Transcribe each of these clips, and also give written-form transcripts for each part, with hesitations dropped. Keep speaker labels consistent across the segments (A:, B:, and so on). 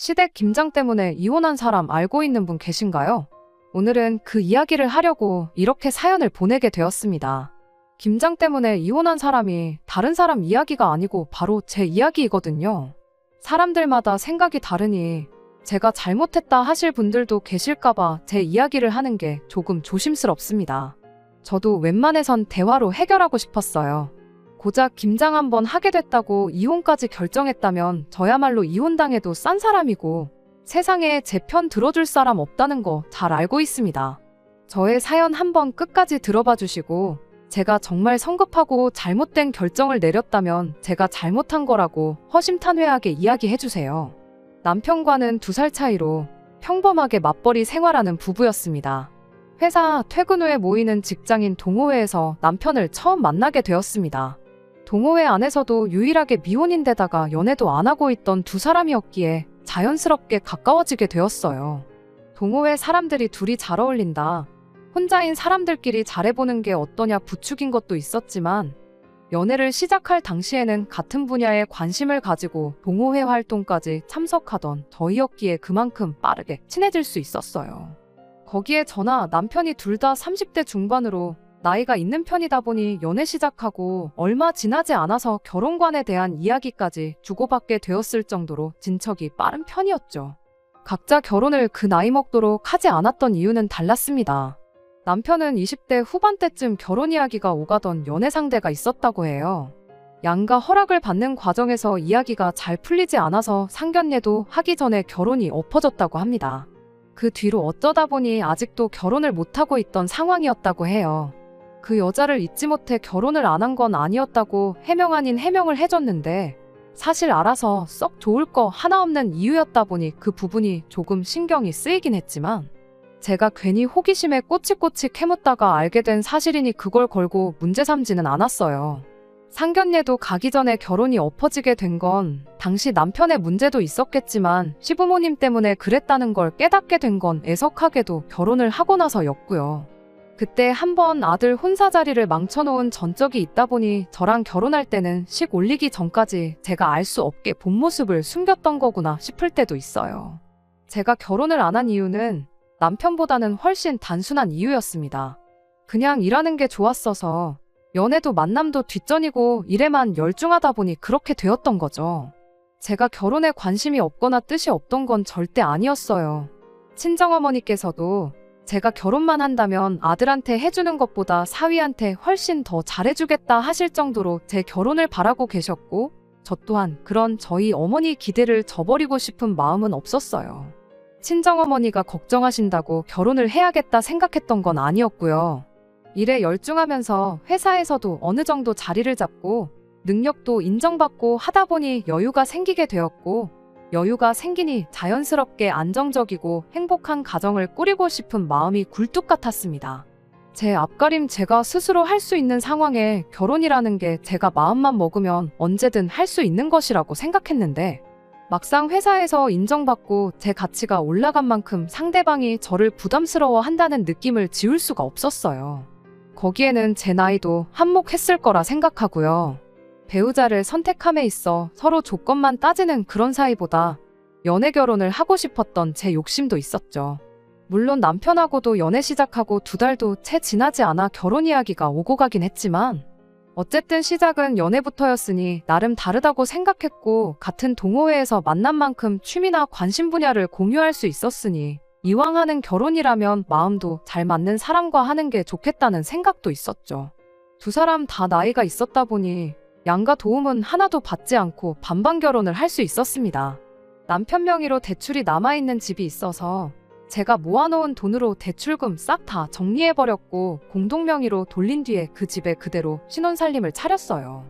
A: 시댁 김장 때문에 이혼한 사람 알고 있는 분 계신가요? 오늘은 그 이야기를 하려고 이렇게 사연을 보내게 되었습니다. 김장 때문에 이혼한 사람이 다른 사람 이야기가 아니고 바로 제 이야기이거든요. 사람들마다 생각이 다르니 제가 잘못했다 하실 분들도 계실까봐 제 이야기를 하는 게 조금 조심스럽습니다. 저도 웬만해선 대화로 해결하고 싶었어요. 고작 김장 한번 하게 됐다고 이혼까지 결정했다면 저야말로 이혼당해도 싼 사람이고 세상에 제 편 들어줄 사람 없다는 거 잘 알고 있습니다. 저의 사연 한번 끝까지 들어봐 주시고 제가 정말 성급하고 잘못된 결정을 내렸다면 제가 잘못한 거라고 허심탄회하게 이야기해 주세요. 남편과는 2살 차이로 평범하게 맞벌이 생활하는 부부였습니다. 회사 퇴근 후에 모이는 직장인 동호회에서 남편을 처음 만나게 되었습니다. 동호회 안에서도 유일하게 미혼인데다가 연애도 안 하고 있던 2사람이었기에 자연스럽게 가까워지게 되었어요. 동호회 사람들이 둘이 잘 어울린다. 혼자인 사람들끼리 잘해보는 게 어떠냐 부추긴 것도 있었지만 연애를 시작할 당시에는 같은 분야에 관심을 가지고 동호회 활동까지 참석하던 저희였기에 그만큼 빠르게 친해질 수 있었어요. 거기에 저나 남편이 둘 다 30대 중반으로 나이가 있는 편이다 보니 연애 시작하고 얼마 지나지 않아서 결혼관에 대한 이야기까지 주고받게 되었을 정도로 진척이 빠른 편이었죠. 각자 결혼을 그 나이 먹도록 하지 않았던 이유는 달랐습니다. 남편은 20대 후반때쯤 결혼 이야기가 오가던 연애 상대가 있었다고 해요. 양가 허락을 받는 과정에서 이야기가 잘 풀리지 않아서 상견례도 하기 전에 결혼이 엎어졌다고 합니다. 그 뒤로 어쩌다 보니 아직도 결혼을 못하고 있던 상황이었다고 해요. 그 여자를 잊지 못해 결혼을 안 한 건 아니었다고 해명 아닌 해명을 해줬는데 사실 알아서 썩 좋을 거 하나 없는 이유였다 보니 그 부분이 조금 신경이 쓰이긴 했지만 제가 괜히 호기심에 꼬치꼬치 캐묻다가 알게 된 사실이니 그걸 걸고 문제 삼지는 않았어요. 상견례도 가기 전에 결혼이 엎어지게 된 건 당시 남편의 문제도 있었겠지만 시부모님 때문에 그랬다는 걸 깨닫게 된 건 애석하게도 결혼을 하고 나서였고요. 그때 한번 아들 혼사 자리를 망쳐놓은 전적이 있다 보니 저랑 결혼할 때는 식 올리기 전까지 제가 알 수 없게 본 모습을 숨겼던 거구나 싶을 때도 있어요. 제가 결혼을 안 한 이유는 남편보다는 훨씬 단순한 이유였습니다. 그냥 일하는 게 좋았어서 연애도 만남도 뒷전이고 일에만 열중하다 보니 그렇게 되었던 거죠. 제가 결혼에 관심이 없거나 뜻이 없던 건 절대 아니었어요. 친정어머니께서도 제가 결혼만 한다면 아들한테 해주는 것보다 사위한테 훨씬 더 잘해주겠다 하실 정도로 제 결혼을 바라고 계셨고 저 또한 그런 저희 어머니 기대를 저버리고 싶은 마음은 없었어요. 친정어머니가 걱정하신다고 결혼을 해야겠다 생각했던 건 아니었고요. 일에 열중하면서 회사에서도 어느 정도 자리를 잡고 능력도 인정받고 하다 보니 여유가 생기게 되었고 여유가 생기니 자연스럽게 안정적이고 행복한 가정을 꾸리고 싶은 마음이 굴뚝 같았습니다. 제 앞가림 제가 스스로 할 수 있는 상황에 결혼이라는 게 제가 마음만 먹으면 언제든 할 수 있는 것이라고 생각했는데 막상 회사에서 인정받고 제 가치가 올라간 만큼 상대방이 저를 부담스러워 한다는 느낌을 지울 수가 없었어요. 거기에는 제 나이도 한몫했을 거라 생각하고요. 배우자를 선택함에 있어 서로 조건만 따지는 그런 사이보다 연애 결혼을 하고 싶었던 제 욕심도 있었죠. 물론 남편하고도 연애 시작하고 2달도 채 지나지 않아 결혼 이야기가 오고 가긴 했지만 어쨌든 시작은 연애부터였으니 나름 다르다고 생각했고 같은 동호회에서 만난 만큼 취미나 관심 분야를 공유할 수 있었으니 이왕 하는 결혼이라면 마음도 잘 맞는 사람과 하는 게 좋겠다는 생각도 있었죠. 2사람 다 나이가 있었다 보니 양가 도움은 하나도 받지 않고 반반 결혼을 할 수 있었습니다. 남편 명의로 대출이 남아있는 집이 있어서 제가 모아놓은 돈으로 대출금 싹 다 정리해버렸고 공동 명의로 돌린 뒤에 그 집에 그대로 신혼살림을 차렸어요.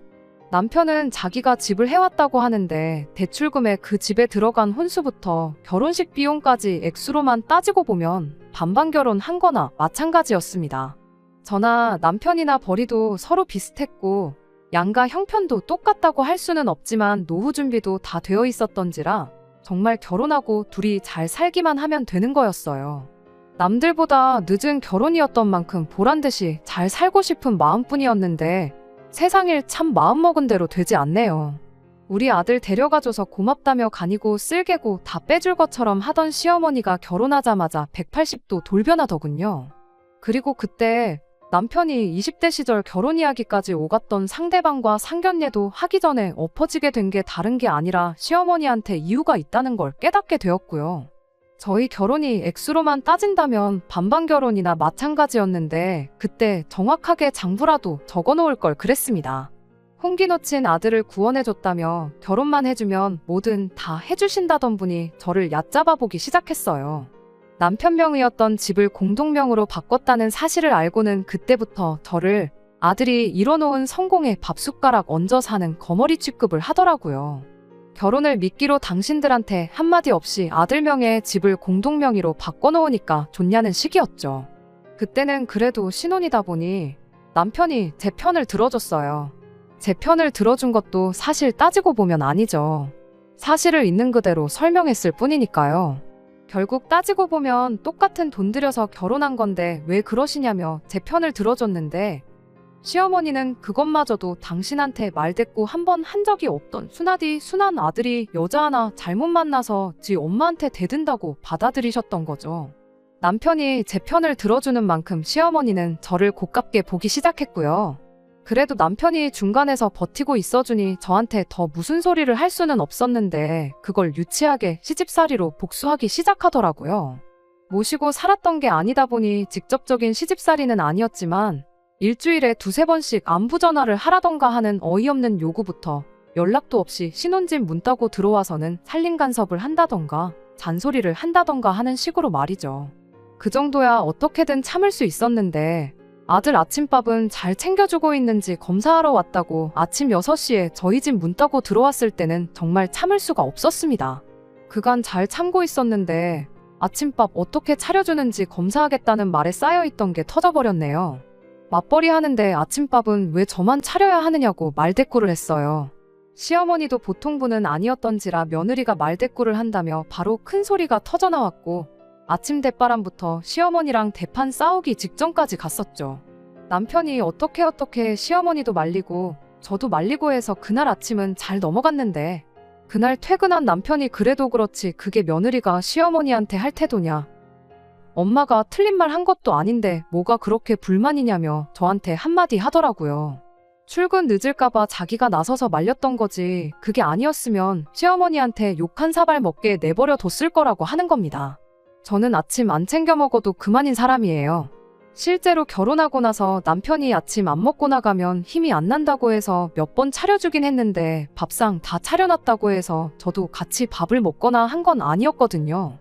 A: 남편은 자기가 집을 해왔다고 하는데 대출금에 그 집에 들어간 혼수부터 결혼식 비용까지 액수로만 따지고 보면 반반 결혼한 거나 마찬가지였습니다. 저나 남편이나 벌이도 서로 비슷했고 양가 형편도 똑같다고 할 수는 없지만 노후 준비도 다 되어 있었던지라 정말 결혼하고 둘이 잘 살기만 하면 되는 거였어요. 남들보다 늦은 결혼이었던 만큼 보란듯이 잘 살고 싶은 마음뿐이었는데 세상일 참 마음먹은 대로 되지 않네요. 우리 아들 데려가줘서 고맙다며 간이고 쓸개고 다 빼줄 것처럼 하던 시어머니가 결혼하자마자 180도 돌변하더군요. 그리고 그때 남편이 20대 시절 결혼 이야기까지 오갔던 상대방과 상견례도 하기 전에 엎어지게 된 게 다른 게 아니라 시어머니한테 이유가 있다는 걸 깨닫게 되었고요. 저희 결혼이 액수로만 따진다면 반반 결혼이나 마찬가지였는데 그때 정확하게 장부라도 적어놓을 걸 그랬습니다. 홍기 놓친 아들을 구원해줬다며 결혼만 해주면 뭐든 다 해주신다던 분이 저를 얕잡아 보기 시작했어요. 남편 명의였던 집을 공동명으로 바꿨다는 사실을 알고는 그때부터 저를 아들이 이뤄놓은 성공의 밥숟가락 얹어 사는 거머리 취급을 하더라고요. 결혼을 미끼로 당신들한테 한마디 없이 아들 명의의 집을 공동명의로 바꿔놓으니까 좋냐는 시기였죠. 그때는 그래도 신혼이다 보니 남편이 제 편을 들어줬어요. 제 편을 들어준 것도 사실 따지고 보면 아니죠. 사실을 있는 그대로 설명했을 뿐이니까요. 결국 따지고 보면 똑같은 돈 들여서 결혼한 건데 왜 그러시냐며 제 편을 들어줬는데 시어머니는 그것마저도 당신한테 말대꾸 한 번 한 적이 없던 순하디 순한 아들이 여자 하나 잘못 만나서 지 엄마한테 대든다고 받아들이셨던 거죠. 남편이 제 편을 들어주는 만큼 시어머니는 저를 고깝게 보기 시작했고요. 그래도 남편이 중간에서 버티고 있어주니 저한테 더 무슨 소리를 할 수는 없었는데 그걸 유치하게 시집살이로 복수하기 시작하더라고요. 모시고 살았던 게 아니다 보니 직접적인 시집살이는 아니었지만 일주일에 두세 번씩 안부 전화를 하라던가 하는 어이없는 요구부터 연락도 없이 신혼집 문 따고 들어와서는 살림 간섭을 한다던가 잔소리를 한다던가 하는 식으로 말이죠. 그 정도야 어떻게든 참을 수 있었는데 아들 아침밥은 잘 챙겨주고 있는지 검사하러 왔다고 아침 6시에 저희 집 문 따고 들어왔을 때는 정말 참을 수가 없었습니다. 그간 잘 참고 있었는데 아침밥 어떻게 차려주는지 검사하겠다는 말에 쌓여있던 게 터져버렸네요. 맞벌이 하는데 아침밥은 왜 저만 차려야 하느냐고 말대꾸를 했어요. 시어머니도 보통 분은 아니었던지라 며느리가 말대꾸를 한다며 바로 큰 소리가 터져나왔고 아침 대바람부터 시어머니랑 대판 싸우기 직전까지 갔었죠. 남편이 어떻게 시어머니도 말리고 저도 말리고 해서 그날 아침은 잘 넘어갔는데 그날 퇴근한 남편이 그래도 그렇지 그게 며느리가 시어머니한테 할 태도냐. 엄마가 틀린 말 한 것도 아닌데 뭐가 그렇게 불만이냐며 저한테 한마디 하더라고요. 출근 늦을까봐 자기가 나서서 말렸던 거지 그게 아니었으면 시어머니한테 욕 한 사발 먹게 내버려 뒀을 거라고 하는 겁니다. 저는 아침 안 챙겨 먹어도 그만인 사람이에요. 실제로 결혼하고 나서 남편이 아침 안 먹고 나가면 힘이 안 난다고 해서 몇 번 차려주긴 했는데 밥상 다 차려놨다고 해서 저도 같이 밥을 먹거나 한 건 아니었거든요.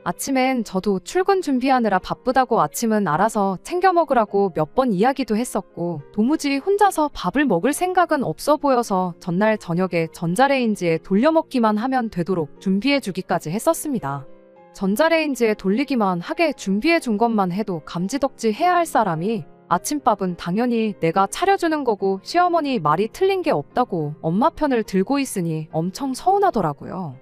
A: 아침엔 저도 출근 준비하느라 바쁘다고 아침은 알아서 챙겨 먹으라고 몇 번 이야기도 했었고 도무지 혼자서 밥을 먹을 생각은 없어 보여서 전날 저녁에 전자레인지에 돌려먹기만 하면 되도록 준비해주기까지 했었습니다. 전자레인지에 돌리기만 하게 준비해준 것만 해도 감지덕지 해야 할 사람이 아침밥은 당연히 내가 차려주는 거고 시어머니 말이 틀린 게 없다고 엄마 편을 들고 있으니 엄청 서운하더라고요.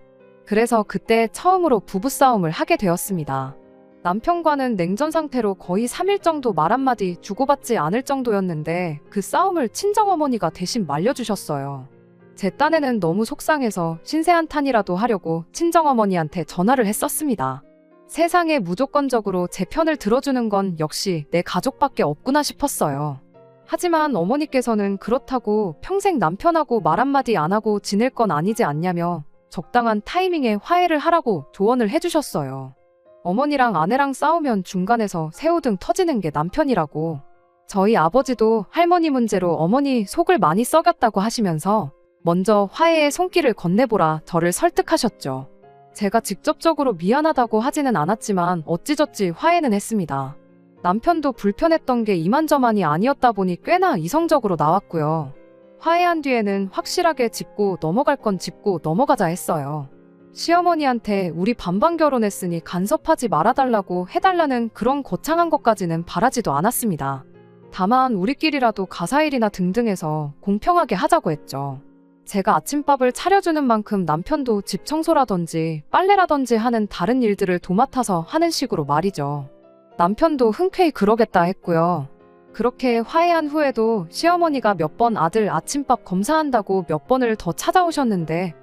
A: 그래서 그때 처음으로 부부싸움을 하게 되었습니다. 남편과는 냉전 상태로 거의 3일 정도 말 한마디 주고받지 않을 정도였는데 그 싸움을 친정어머니가 대신 말려주셨어요. 제 딴에는 너무 속상해서 신세한탄이라도 하려고 친정어머니한테 전화를 했었습니다. 세상에 무조건적으로 제 편을 들어주는 건 역시 내 가족밖에 없구나 싶었어요. 하지만 어머니께서는 그렇다고 평생 남편하고 말 한마디 안 하고 지낼 건 아니지 않냐며 적당한 타이밍에 화해를 하라고 조언을 해주셨어요. 어머니랑 아내랑 싸우면 중간에서 새우등 터지는 게 남편이라고. 저희 아버지도 할머니 문제로 어머니 속을 많이 썩였다고 하시면서 먼저 화해의 손길을 건네보라 저를 설득하셨죠. 제가 직접적으로 미안하다고 하지는 않았지만 어찌저찌 화해는 했습니다. 남편도 불편했던 게 이만저만이 아니었다 보니 꽤나 이성적으로 나왔고요. 화해한 뒤에는 확실하게 짚고 넘어갈 건 짚고 넘어가자 했어요. 시어머니한테 우리 반반 결혼했으니 간섭하지 말아달라고 해달라는 그런 거창한 것까지는 바라지도 않았습니다. 다만 우리끼리라도 가사일이나 등등해서 공평하게 하자고 했죠. 제가 아침밥을 차려주는 만큼 남편도 집 청소라든지 빨래라든지 하는 다른 일들을 도맡아서 하는 식으로 말이죠. 남편도 흔쾌히 그러겠다 했고요. 그렇게 화해한 후에도 시어머니가 몇 번 아들 아침밥 검사한다고 몇 번을 더 찾아오셨는데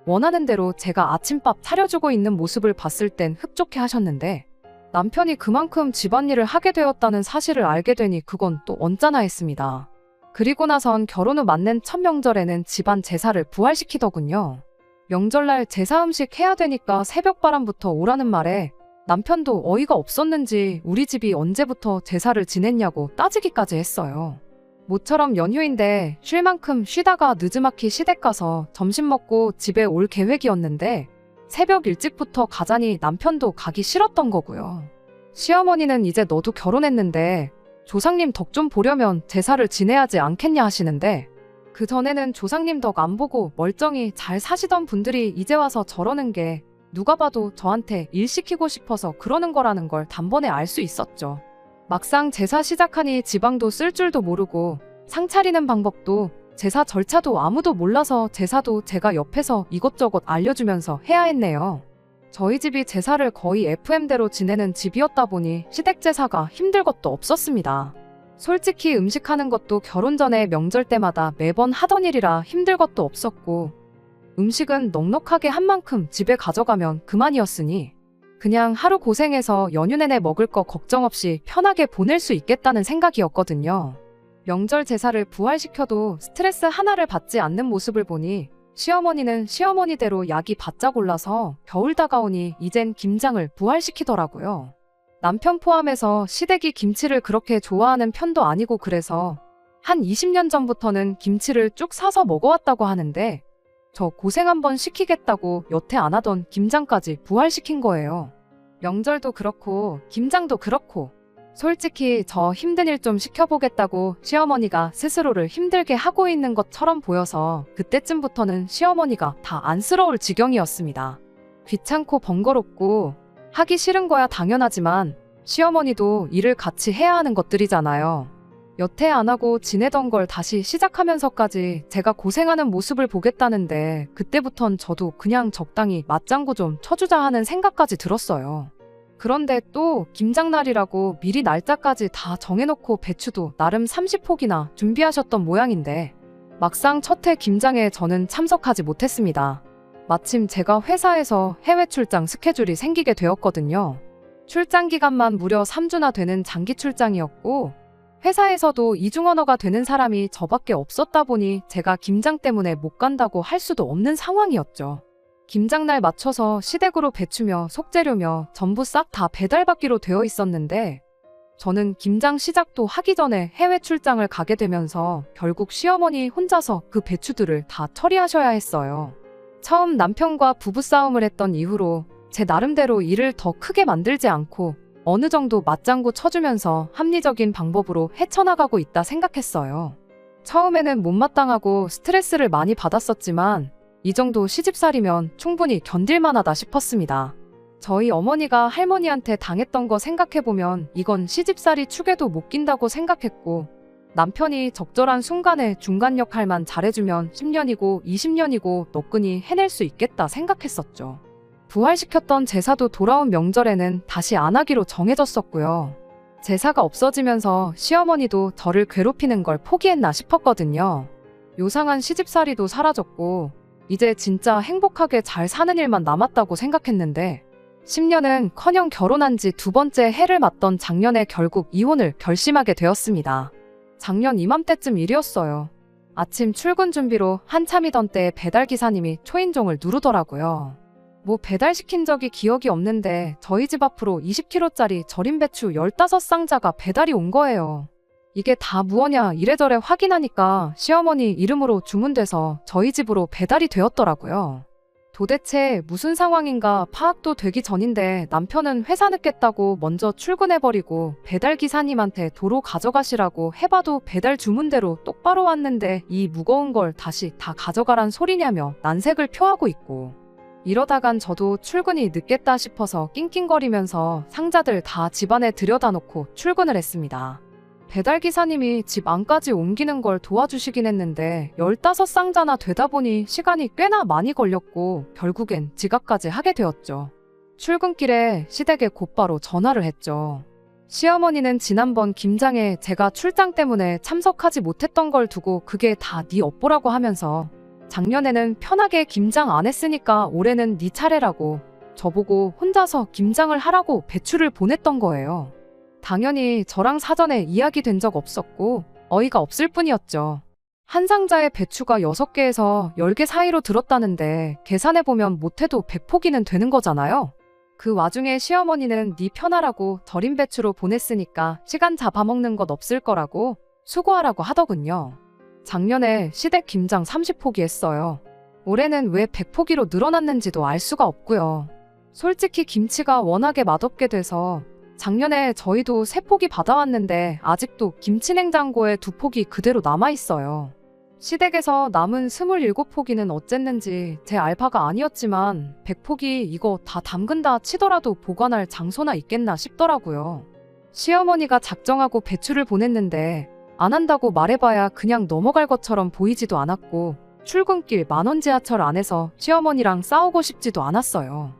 A: 원하는 대로 제가 아침밥 차려주고 있는 모습을 봤을 땐 흡족해 하셨는데 남편이 그만큼 집안일을 하게 되었다는 사실을 알게 되니 그건 또 언짢아 했습니다. 그리고 나선 결혼 후 맞는 첫 명절에는 집안 제사를 부활시키더군요. 명절날 제사 음식 해야 되니까 새벽바람부터 오라는 말에 남편도 어이가 없었는지 우리 집이 언제부터 제사를 지냈냐고 따지기까지 했어요. 모처럼 연휴인데 쉴 만큼 쉬다가 느즈마키 시댁 가서 점심 먹고 집에 올 계획이었는데 새벽 일찍부터 가자니 남편도 가기 싫었던 거고요. 시어머니는 이제 너도 결혼했는데 조상님 덕 좀 보려면 제사를 지내야지 않겠냐 하시는데 그 전에는 조상님 덕 안 보고 멀쩡히 잘 사시던 분들이 이제 와서 저러는 게 누가 봐도 저한테 일 시키고 싶어서 그러는 거라는 걸 단번에 알 수 있었죠. 막상 제사 시작하니 지방도 쓸 줄도 모르고 상 차리는 방법도 제사 절차도 아무도 몰라서 제사도 제가 옆에서 이것저것 알려주면서 해야 했네요. 저희 집이 제사를 거의 FM대로 지내는 집이었다 보니 시댁 제사가 힘들 것도 없었습니다. 솔직히 음식하는 것도 결혼 전에 명절 때마다 매번 하던 일이라 힘들 것도 없었고 음식은 넉넉하게 한 만큼 집에 가져가면 그만이었으니 그냥 하루 고생해서 연휴 내내 먹을 거 걱정 없이 편하게 보낼 수 있겠다는 생각이었거든요. 명절 제사를 부활시켜도 스트레스 하나를 받지 않는 모습을 보니 시어머니는 시어머니대로 약이 바짝 올라서 겨울 다가오니 이젠 김장을 부활시키더라고요. 남편 포함해서 시댁이 김치를 그렇게 좋아하는 편도 아니고 그래서 한 20년 전부터는 김치를 쭉 사서 먹어왔다고 하는데 저 고생 한번 시키겠다고 여태 안 하던 김장까지 부활시킨 거예요. 명절도 그렇고 김장도 그렇고 솔직히 저 힘든 일 좀 시켜보겠다고 시어머니가 스스로를 힘들게 하고 있는 것처럼 보여서 그때쯤부터는 시어머니가 다 안쓰러울 지경이었습니다. 귀찮고 번거롭고 하기 싫은 거야 당연하지만 시어머니도 일을 같이 해야 하는 것들이잖아요. 여태 안 하고 지내던 걸 다시 시작하면서까지 제가 고생하는 모습을 보겠다는데 그때부턴 저도 그냥 적당히 맞장구 좀 쳐주자 하는 생각까지 들었어요. 그런데 또 김장날이라고 미리 날짜까지 다 정해놓고 배추도 나름 30포기나 준비하셨던 모양인데 막상 첫 해 김장에 저는 참석하지 못했습니다. 마침 제가 회사에서 해외 출장 스케줄이 생기게 되었거든요. 출장 기간만 무려 3주나 되는 장기 출장이었고 회사에서도 이중 언어가 되는 사람이 저밖에 없었다 보니 제가 김장 때문에 못 간다고 할 수도 없는 상황이었죠. 김장날 맞춰서 시댁으로 배추며 속재료며 전부 싹 다 배달받기로 되어 있었는데 저는 김장 시작도 하기 전에 해외 출장을 가게 되면서 결국 시어머니 혼자서 그 배추들을 다 처리하셔야 했어요. 처음 남편과 부부싸움을 했던 이후로 제 나름대로 일을 더 크게 만들지 않고 어느 정도 맞장구 쳐주면서 합리적인 방법으로 헤쳐나가고 있다 생각했어요. 처음에는 못마땅하고 스트레스를 많이 받았었지만 이 정도 시집살이면 충분히 견딜만하다 싶었습니다. 저희 어머니가 할머니한테 당했던 거 생각해보면 이건 시집살이 축에도 못 낀다고 생각했고 남편이 적절한 순간에 중간 역할만 잘해주면 10년이고 20년이고 너끈히 해낼 수 있겠다 생각했었죠. 부활시켰던 제사도 돌아온 명절에는 다시 안 하기로 정해졌었고요. 제사가 없어지면서 시어머니도 저를 괴롭히는 걸 포기했나 싶었거든요. 요상한 시집살이도 사라졌고 이제 진짜 행복하게 잘 사는 일만 남았다고 생각했는데 10년은 커녕 결혼한 지 두 번째 해를 맞던 작년에 결국 이혼을 결심하게 되었습니다. 작년 이맘때쯤 일이었어요. 아침 출근 준비로 한참이던 때에 배달기사님이 초인종을 누르더라고요. 뭐 배달시킨 적이 기억이 없는데 저희 집 앞으로 20kg짜리 절임 배추 15상자가 배달이 온 거예요. 이게 다 무엇냐 이래저래 확인하니까 시어머니 이름으로 주문돼서 저희 집으로 배달이 되었더라고요. 도대체 무슨 상황인가 파악도 되기 전인데 남편은 회사 늦겠다고 먼저 출근해버리고 배달기사님한테 도로 가져가시라고 해봐도 배달 주문대로 똑바로 왔는데 이 무거운 걸 다시 다 가져가란 소리냐며 난색을 표하고 있고 이러다간 저도 출근이 늦겠다 싶어서 낑낑거리면서 상자들 다 집안에 들여다놓고 출근을 했습니다. 배달기사님이 집 안까지 옮기는 걸 도와주시긴 했는데 15상자나 되다 보니 시간이 꽤나 많이 걸렸고 결국엔 지각까지 하게 되었죠. 출근길에 시댁에 곧바로 전화를 했죠. 시어머니는 지난번 김장에 제가 출장 때문에 참석하지 못했던 걸 두고 그게 다 네 업보라고 하면서 작년에는 편하게 김장 안 했으니까 올해는 네 차례라고 저보고 혼자서 김장을 하라고 배추를 보냈던 거예요. 당연히 저랑 사전에 이야기된 적 없었고 어이가 없을 뿐이었죠. 한 상자에 배추가 6개에서 10개 사이로 들었다는데 계산해보면 못해도 100포기는 되는 거잖아요. 그 와중에 시어머니는 네 편하라고 절인 배추로 보냈으니까 시간 잡아먹는 것 없을 거라고 수고하라고 하더군요. 작년에 시댁 김장 30포기 했어요. 올해는 왜 100포기로 늘어났는지도 알 수가 없고요. 솔직히 김치가 워낙에 맛없게 돼서 작년에 저희도 3포기 받아왔는데 아직도 김치냉장고에 2포기 그대로 남아있어요. 시댁에서 남은 27포기는 어쨌는지 제 알바가 아니었지만 100포기 이거 다 담근다 치더라도 보관할 장소나 있겠나 싶더라고요. 시어머니가 작정하고 배추를 보냈는데 안 한다고 말해봐야 그냥 넘어갈 것처럼 보이지도 않았고 출근길 만원 지하철 안에서 시어머니랑 싸우고 싶지도 않았어요.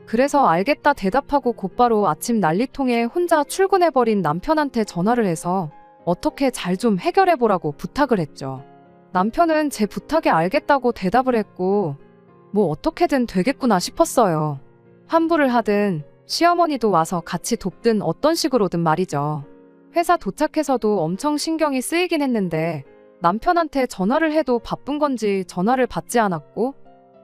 A: 그래서 알겠다 대답하고 곧바로 아침 난리통에 혼자 출근해버린 남편한테 전화를 해서 어떻게 잘 좀 해결해보라고 부탁을 했죠. 남편은 제 부탁에 알겠다고 대답을 했고 뭐 어떻게든 되겠구나 싶었어요. 환불을 하든 시어머니도 와서 같이 돕든 어떤 식으로든 말이죠. 회사 도착해서도 엄청 신경이 쓰이긴 했는데 남편한테 전화를 해도 바쁜 건지 전화를 받지 않았고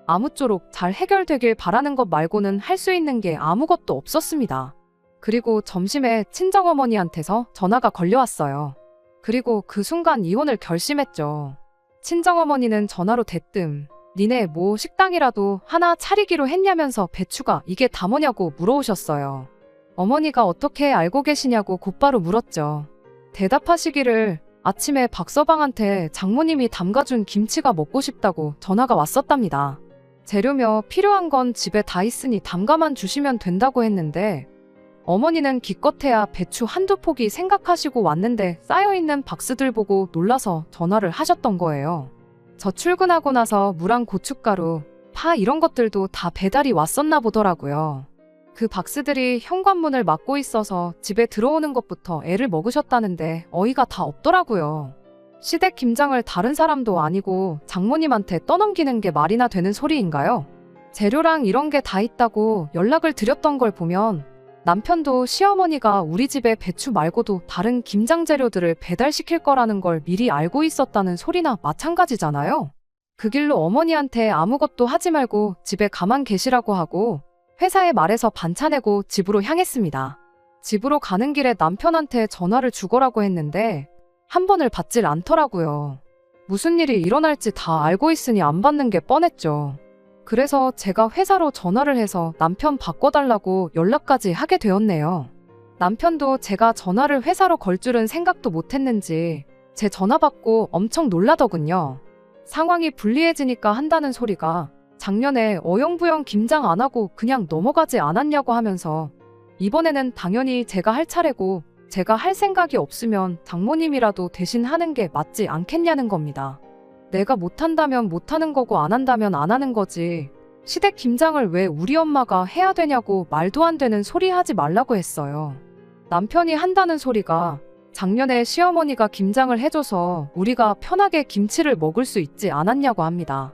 A: 아무쪼록 잘 해결되길 바라는 것 말고는 할 수 있는 게 아무것도 없었습니다. 그리고 점심에 친정어머니한테서 전화가 걸려왔어요. 그리고 그 순간 이혼을 결심했죠. 친정어머니는 전화로 대뜸 니네 뭐 식당이라도 하나 차리기로 했냐면서 배추가 이게 다 뭐냐고 물어오셨어요. 어머니가 어떻게 알고 계시냐고 곧바로 물었죠. 대답하시기를 아침에 박서방한테 장모님이 담가준 김치가 먹고 싶다고 전화가 왔었답니다. 재료며 필요한 건 집에 다 있으니 담가만 주시면 된다고 했는데 어머니는 기껏해야 배추 한두 포기 생각하시고 왔는데 쌓여있는 박스들 보고 놀라서 전화를 하셨던 거예요. 저 출근하고 나서 무랑 고춧가루, 파 이런 것들도 다 배달이 왔었나 보더라고요. 그 박스들이 현관문을 막고 있어서 집에 들어오는 것부터 애를 먹으셨다는데 어이가 다 없더라고요. 시댁 김장을 다른 사람도 아니고 장모님한테 떠넘기는 게 말이나 되는 소리인가요? 재료랑 이런 게 다 있다고 연락을 드렸던 걸 보면 남편도 시어머니가 우리 집에 배추 말고도 다른 김장 재료들을 배달시킬 거라는 걸 미리 알고 있었다는 소리나 마찬가지잖아요. 그 길로 어머니한테 아무것도 하지 말고 집에 가만 계시라고 하고 회사에 말해서 반차내고 집으로 향했습니다. 집으로 가는 길에 남편한테 전화를 주거라고 했는데 한 번을 받질 않더라고요. 무슨 일이 일어날지 다 알고 있으니 안 받는 게 뻔했죠. 그래서 제가 회사로 전화를 해서 남편 바꿔달라고 연락까지 하게 되었네요. 남편도 제가 전화를 회사로 걸 줄은 생각도 못했는지 제 전화 받고 엄청 놀라더군요. 상황이 불리해지니까 한다는 소리가 작년에 어영부영 김장 안 하고 그냥 넘어가지 않았냐고 하면서 이번에는 당연히 제가 할 차례고 제가 할 생각이 없으면 장모님이라도 대신 하는 게 맞지 않겠냐는 겁니다. 내가 못한다면 못하는 거고 안 한다면 안 하는 거지. 시댁 김장을 왜 우리 엄마가 해야 되냐고 말도 안 되는 소리 하지 말라고 했어요. 남편이 한다는 소리가 작년에 시어머니가 김장을 해줘서 우리가 편하게 김치를 먹을 수 있지 않았냐고 합니다.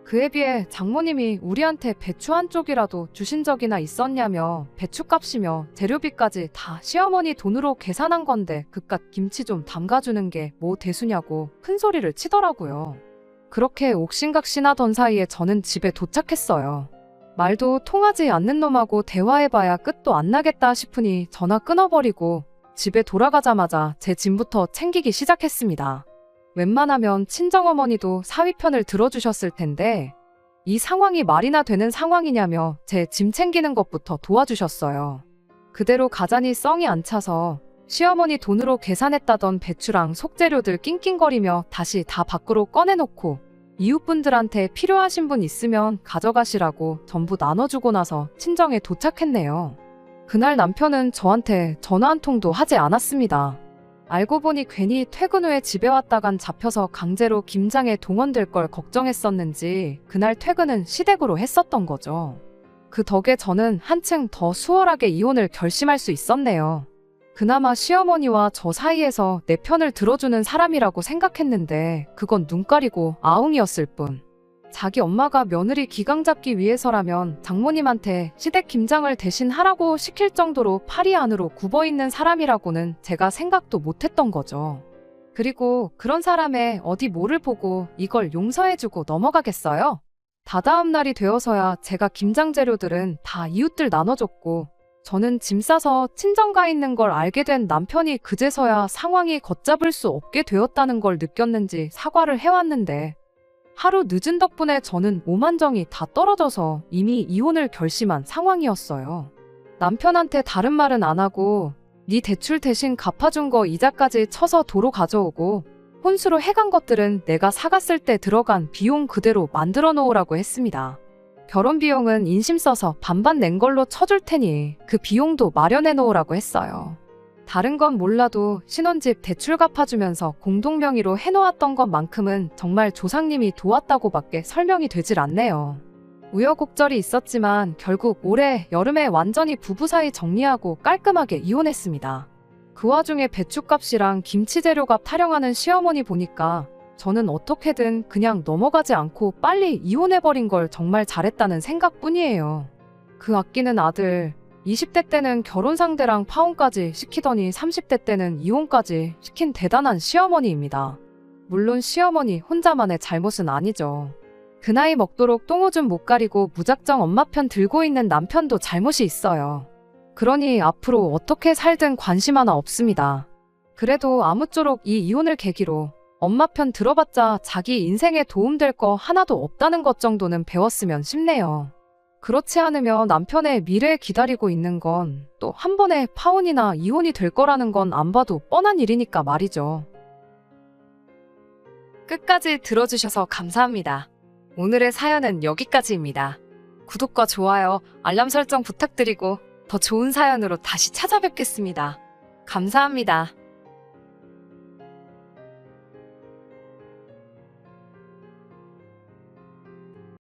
A: 그에 비해 장모님이 우리한테 배추 한 쪽이라도 주신 적이나 있었냐며 배추값이며 재료비까지 다 시어머니 돈으로 계산한 건데 그깟 김치 좀 담가주는 게 뭐 대수냐고 큰 소리를 치더라고요. 그렇게 옥신각신하던 사이에 저는 집에 도착했어요. 말도 통하지 않는 놈하고 대화해봐야 끝도 안 나겠다 싶으니 전화 끊어버리고 집에 돌아가자마자 제 짐부터 챙기기 시작했습니다. 웬만하면 친정어머니도 사위 편을 들어주셨을 텐데 이 상황이 말이나 되는 상황이냐며 제 짐 챙기는 것부터 도와주셨어요. 그대로 가자니 썽이 안 차서 시어머니 돈으로 계산했다던 배추랑 속재료들 낑낑거리며 다시 다 밖으로 꺼내놓고 이웃분들한테 필요하신 분 있으면 가져가시라고 전부 나눠주고 나서 친정에 도착했네요. 그날 남편은 저한테 전화 한 통도 하지 않았습니다. 알고 보니 괜히 퇴근 후에 집에 왔다간 잡혀서 강제로 김장에 동원될 걸 걱정했었는지 그날 퇴근은 시댁으로 했었던 거죠. 그 덕에 저는 한층 더 수월하게 이혼을 결심할 수 있었네요. 그나마 시어머니와 저 사이에서 내 편을 들어주는 사람이라고 생각했는데 그건 눈 가리고 아웅이었을 뿐. 자기 엄마가 며느리 기강 잡기 위해서라면 장모님한테 시댁 김장을 대신 하라고 시킬 정도로 팔이 안으로 굽어있는 사람이라고는 제가 생각도 못했던 거죠. 그리고 그런 사람의 어디 뭐를 보고 이걸 용서해주고 넘어가겠어요? 다다음 날이 되어서야 제가 김장 재료들은 다 이웃들 나눠줬고 저는 짐 싸서 친정가 있는 걸 알게 된 남편이 그제서야 상황이 걷잡을 수 없게 되었다는 걸 느꼈는지 사과를 해왔는데 하루 늦은 덕분에 저는 오만정이 다 떨어져서 이미 이혼을 결심한 상황이었어요. 남편한테 다른 말은 안 하고 네 대출 대신 갚아준 거 이자까지 쳐서 도로 가져오고 혼수로 해간 것들은 내가 사갔을 때 들어간 비용 그대로 만들어 놓으라고 했습니다. 결혼 비용은 인심 써서 반반 낸 걸로 쳐줄 테니 그 비용도 마련해 놓으라고 했어요. 다른 건 몰라도 신혼집 대출 갚아주면서 공동명의로 해놓았던 것만큼은 정말 조상님이 도왔다고밖에 설명이 되질 않네요. 우여곡절이 있었지만 결국 올해 여름에 완전히 부부 사이 정리하고 깔끔하게 이혼했습니다. 그 와중에 배추값이랑 김치 재료값 타령하는 시어머니 보니까 저는 어떻게든 그냥 넘어가지 않고 빨리 이혼해버린 걸 정말 잘했다는 생각뿐이에요. 그 아끼는 아들, 20대 때는 결혼 상대랑 파혼까지 시키더니 30대 때는 이혼까지 시킨 대단한 시어머니입니다. 물론 시어머니 혼자만의 잘못은 아니죠. 그 나이 먹도록 똥오줌 못 가리고 무작정 엄마 편 들고 있는 남편도 잘못이 있어요. 그러니 앞으로 어떻게 살든 관심 하나 없습니다. 그래도 아무쪼록 이 이혼을 계기로 엄마 편 들어봤자 자기 인생에 도움될 거 하나도 없다는 것 정도는 배웠으면 싶네요. 그렇지 않으면 남편의 미래에 기다리고 있는 건 또 한 번에 파혼이나 이혼이 될 거라는 건 안 봐도 뻔한 일이니까 말이죠. 끝까지 들어주셔서 감사합니다. 오늘의 사연은 여기까지입니다. 구독과 좋아요, 알람 설정 부탁드리고 더 좋은 사연으로 다시 찾아뵙겠습니다. 감사합니다.